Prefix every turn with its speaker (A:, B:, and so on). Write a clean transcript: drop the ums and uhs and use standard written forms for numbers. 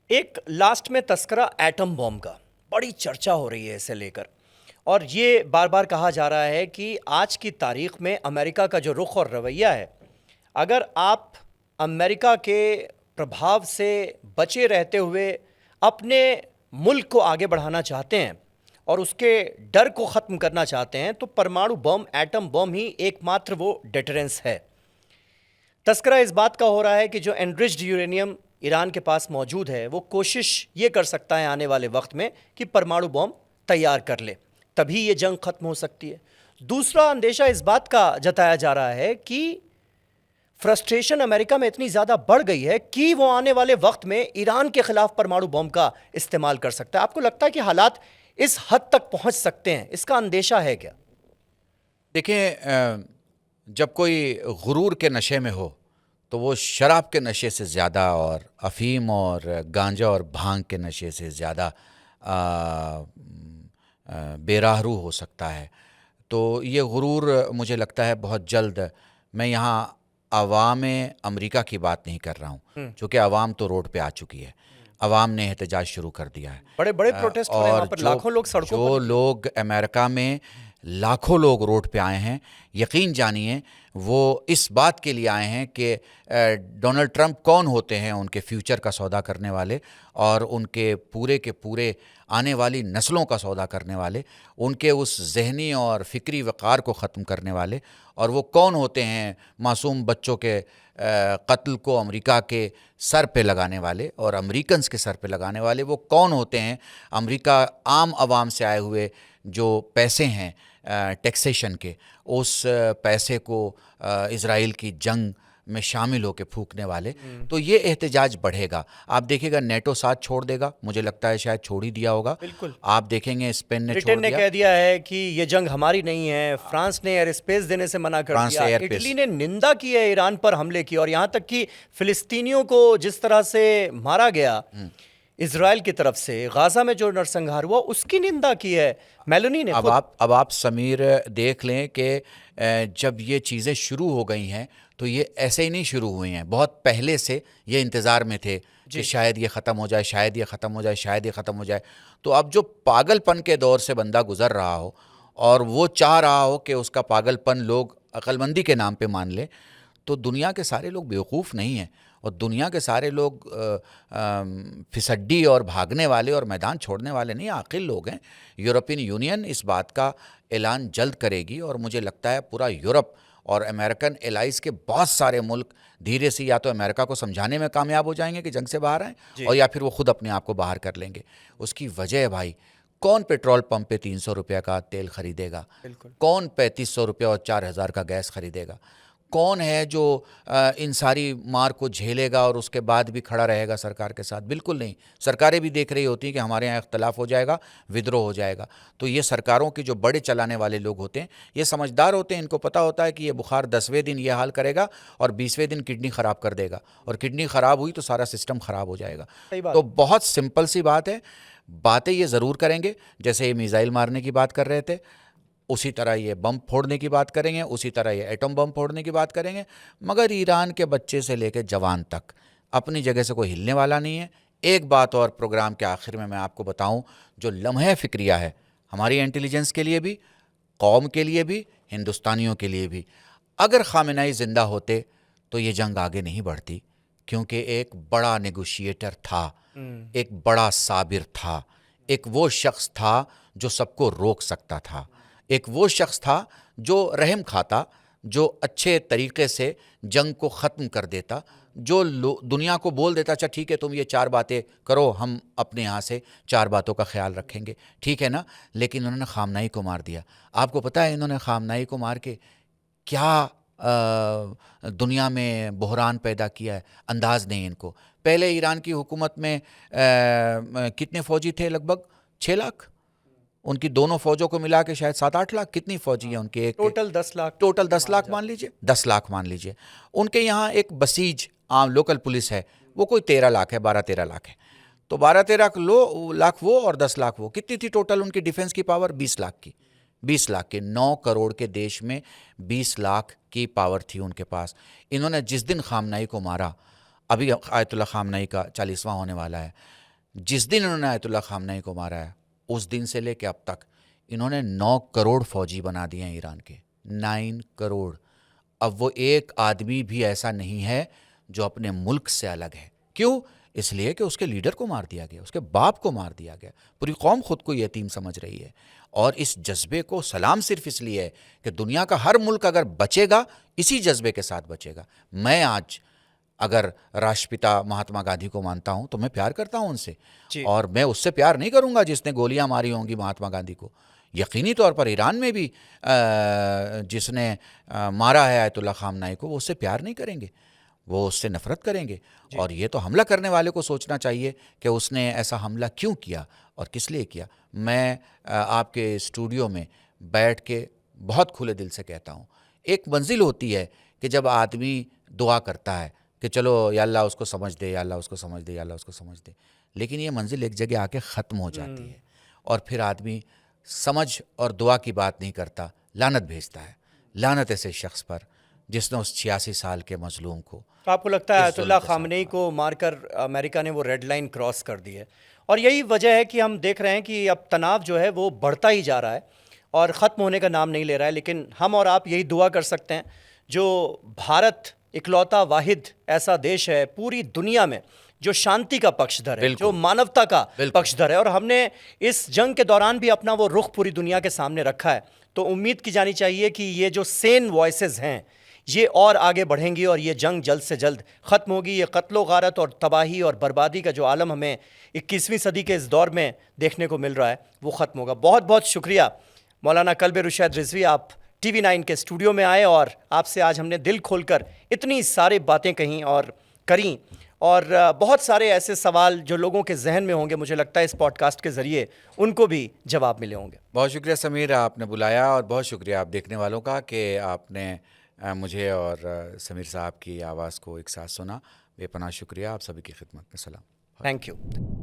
A: एक लास्ट में तस्करा एटम बॉम्ब का बड़ी चर्चा हो रही है इसे लेकर। और ये बार बार कहा जा रहा है कि आज की तारीख में अमेरिका का जो रुख और रवैया है, अगर आप अमेरिका के प्रभाव से बचे रहते हुए अपने मुल्क को आगे बढ़ाना चाहते हैं और उसके डर को ख़त्म करना चाहते हैं, तो परमाणु बम, एटम बम ही एकमात्र वो डिटरेंस है। तस्करा इस बात का हो रहा है कि जो एनरिच्ड यूरेनियम ईरान के पास मौजूद है, वो कोशिश ये कर सकता है आने वाले वक्त में कि परमाणु बम तैयार कर ले, तभी ये जंग खत्म हो सकती है। दूसरा अंदेशा इस बात का जताया जा रहा है कि फ्रस्ट्रेशन अमेरिका में इतनी ज़्यादा बढ़ गई है कि वो आने वाले वक्त में ईरान के खिलाफ परमाणु बम का इस्तेमाल कर सकता है। आपको लगता है कि हालात इस हद तक पहुंच सकते हैं? इसका अंदेशा है क्या?
B: देखिए, जब कोई गुरूर के नशे में हो तो वो शराब के नशे से ज़्यादा और अफ़ीम और गांजा और भांग के नशे से ज़्यादा बेराहरू हो सकता है। तो ये गुरूर मुझे लगता है बहुत जल्द, मैं यहाँ अवाम अमेरिका की बात नहीं कर रहा हूँ, चूँकि अवाम तो रोड पे आ चुकी है, अवाम ने एहतजाज शुरू कर दिया है।
A: बड़े बड़े प्रोटेस्ट हो रहे हैं, वहाँ
B: और
A: पर लाखों लोग सड़कों
B: जो
A: पर निकले।
B: लोग अमेरिका में लाखों लोग रोड पे आए हैं, यकीन जानिए वो इस बात के लिए आए हैं कि डोनाल्ड ट्रंप कौन होते हैं उनके फ्यूचर का सौदा करने वाले और उनके पूरे के पूरे आने वाली नस्लों का सौदा करने वाले, उनके उस जहनी और फ़िक्री वक़ार को ख़त्म करने वाले, और वो कौन होते हैं मासूम बच्चों के कत्ल को अमेरिका के सर पे लगाने वाले और अमेरिकन्स के सर पे लगाने वाले, वो कौन होते हैं अमेरिका आम आवाम से आए हुए जो पैसे हैं टैक्सेशन के, उस पैसे को इज़राइल की जंग में शामिल होकर फूकने वाले। तो ये एहतजाज बढ़ेगा। आप देखिएगा नेटो साथ छोड़ देगा, मुझे लगता है शायद छोड़ ही दिया होगा।
A: बिल्कुल।
B: आप देखेंगे स्पेन ने छोड़
A: ब्रिटेन ने
B: दिया,
A: कह दिया है कि ये जंग हमारी नहीं है। फ्रांस ने एयर स्पेस देने से मना कर
B: फ्रांस
A: दिया।
B: Air pace.
A: इटली ने निंदा की है ईरान पर हमले की, और यहाँ तक कि फिलिस्तीनियों को जिस तरह से मारा गया इजराइल की तरफ से, गाजा में जो नरसंहार हुआ, उसकी निंदा की है मेलोनी ने खुद।
B: अब आप समीर देख लें कि जब ये चीज़ें शुरू हो गई हैं तो ये ऐसे ही नहीं शुरू हुई हैं, बहुत पहले से ये इंतज़ार में थे कि शायद ये ख़त्म हो जाए, शायद ये ख़त्म हो जाए, शायद ये ख़त्म हो जाए। तो अब जो पागलपन के दौर से बंदा गुज़र रहा हो और वो चाह रहा हो कि उसका पागलपन लोग अक्लमंदी के नाम पे मान लें, तो दुनिया के सारे लोग बेवकूफ़ नहीं हैं, और दुनिया के सारे लोग फिसड्डी और भागने वाले और मैदान छोड़ने वाले नहीं, आकिल लोग हैं। यूरोपियन यूनियन इस बात का ऐलान जल्द करेगी, और मुझे लगता है पूरा यूरोप और अमेरिकन एलाइज के बहुत सारे मुल्क धीरे से या तो अमेरिका को समझाने में कामयाब हो जाएंगे कि जंग से बाहर आएँ, और या फिर वो खुद अपने आप को बाहर कर लेंगे। उसकी वजह है भाई, कौन पेट्रोल पंप पे 300 रुपये का तेल खरीदेगा? कौन 3500 रुपये और 4000 का गैस खरीदेगा? कौन है जो इन सारी मार को झेलेगा और उसके बाद भी खड़ा रहेगा सरकार के साथ? बिल्कुल नहीं। सरकारें भी देख रही होती हैं कि हमारे यहाँ इख्तलाफ हो जाएगा, विद्रोह हो जाएगा। तो ये सरकारों के जो बड़े चलाने वाले लोग होते हैं, ये समझदार होते हैं, इनको पता होता है कि ये बुखार 10वें दिन ये हाल करेगा और 20वें दिन किडनी ख़राब कर देगा, और किडनी ख़राब हुई तो सारा सिस्टम ख़राब हो जाएगा। तो बहुत सिंपल सी बात है, बातें ये ज़रूर करेंगे, जैसे ये मिसाइल मारने की बात कर रहे थे, उसी तरह ये बम फोड़ने की बात करेंगे, उसी तरह ये एटम बम फोड़ने की बात करेंगे, मगर ईरान के बच्चे से लेकर जवान तक अपनी जगह से कोई हिलने वाला नहीं है। एक बात और प्रोग्राम के आखिर में मैं आपको बताऊं, जो लम्हे फ़िक्रिया है हमारी इंटेलिजेंस के लिए भी, कौम के लिए भी, हिंदुस्तानियों के लिए भी, अगर खामेनेई ज़िंदा होते तो ये जंग आगे नहीं बढ़ती, क्योंकि एक बड़ा नेगोशिएटर था, एक बड़ा साबिर था, एक वो शख्स था जो सबको रोक सकता था, एक वो शख्स था जो रहम खाता, जो अच्छे तरीके से जंग को ख़त्म कर देता, जो दुनिया को बोल देता, अच्छा ठीक है तुम ये 4 बातें करो, हम अपने यहाँ से 4 बातों का ख्याल रखेंगे, ठीक है ना। लेकिन उन्होंने खामनाई को मार दिया। आपको पता है इन्होंने खामनाई को मार के क्या दुनिया में बहरान पैदा किया है? अंदाज़ नहीं इनको। पहले ईरान की हुकूमत में कितने फ़ौजी थे? लगभग 6 लाख। उनकी दोनों फौजों को मिला के शायद 7-8 लाख। कितनी फौजी है उनके? एक
A: टोटल 10 लाख।
B: टोटल 10 लाख मान लीजिए, 10 लाख मान लीजिए। उनके यहाँ एक बसीज आम लोकल पुलिस है, वो कोई 13 लाख है, 12-13 लाख है। तो 12-13 लाख वो और 10 लाख वो, कितनी थी टोटल उनकी डिफेंस की पावर? 20 लाख की। 20 लाख के 9 करोड़ के देश में 20 लाख की पावर थी उनके पास। इन्होंने जिस दिन खामनाई को मारा, अभी आयतुल्लाह खामनेई का 40वां होने वाला है। जिस दिन इन्होंने आयतुल्लाह खामनेई को मारा है, उस दिन से लेके अब तक इन्होंने 9 करोड़ फौजी बना दिए हैं ईरान के, 9 करोड़। अब वो एक आदमी भी ऐसा नहीं है जो अपने मुल्क से अलग है। क्यों? इसलिए कि उसके लीडर को मार दिया गया, उसके बाप को मार दिया गया, पूरी कौम खुद को यतीम समझ रही है। और इस जज्बे को सलाम सिर्फ इसलिए है कि दुनिया का हर मुल्क अगर बचेगा, इसी जज्बे के साथ बचेगा। मैं आज अगर राष्ट्रपिता महात्मा गांधी को मानता हूं तो मैं प्यार करता हूं उनसे, और मैं उससे प्यार नहीं करूंगा जिसने गोलियां मारी होंगी महात्मा गांधी को। यकीनी तौर पर ईरान में भी जिसने मारा है आयतुल्लाह खामनेई को, वो उससे प्यार नहीं करेंगे, वो उससे नफरत करेंगे। और ये तो हमला करने वाले को सोचना चाहिए कि उसने ऐसा हमला क्यों किया और किस लिए किया। मैं आपके स्टूडियो में बैठ के बहुत खुले दिल से कहता हूँ, एक मंजिल होती है कि जब आदमी दुआ करता है कि चलो या अल्लाह उसको समझ दे, या अल्लाह उसको समझ दे, या अल्लाह उसको समझ दे, लेकिन ये मंजिल एक जगह आके ख़त्म हो जाती है और फिर आदमी समझ और दुआ की बात नहीं करता, लानत भेजता है। लानत ऐसे शख्स पर जिसने उस 86 साल के मजलूम को।
A: तो आपको लगता है
B: इस
A: आयतुल्लाह
B: जुल्म के साथ
A: खामनेई को मारकर अमेरिका ने वो रेड लाइन क्रॉस कर दी है, और यही वजह है कि हम देख रहे हैं कि अब तनाव जो है वो बढ़ता ही जा रहा है और ख़त्म होने का नाम नहीं ले रहा है। लेकिन हम और आप यही दुआ कर सकते हैं, जो भारत इकलौता वाहिद ऐसा देश है पूरी दुनिया में जो शांति का पक्षधर है, जो मानवता का पक्षधर है, और हमने इस जंग के दौरान भी अपना वो रुख पूरी दुनिया के सामने रखा है। तो उम्मीद की जानी चाहिए कि ये जो सेन वॉइसेस हैं ये और आगे बढ़ेंगी और ये जंग जल्द से जल्द ख़त्म होगी। ये कत्लो गारत और तबाही और बर्बादी का जो आलम हमें 21वीं सदी के इस दौर में देखने को मिल रहा है वो ख़त्म होगा। बहुत बहुत शुक्रिया मौलाना कल्ब रुशैद रिजवी, आप TV9 के स्टूडियो में आए और आपसे आज हमने दिल खोलकर इतनी सारी बातें कहीं और करी, और बहुत सारे ऐसे सवाल जो लोगों के जहन में होंगे, मुझे लगता है इस पॉडकास्ट के ज़रिए उनको भी जवाब मिले होंगे।
B: बहुत शुक्रिया समीर, आपने बुलाया, और बहुत शुक्रिया आप देखने वालों का कि आपने मुझे और समीर साहब की आवाज़ को एक साथ सुना। बेपनाह शुक्रिया, आप सभी की खिदमत में सलाम।
A: Thank you.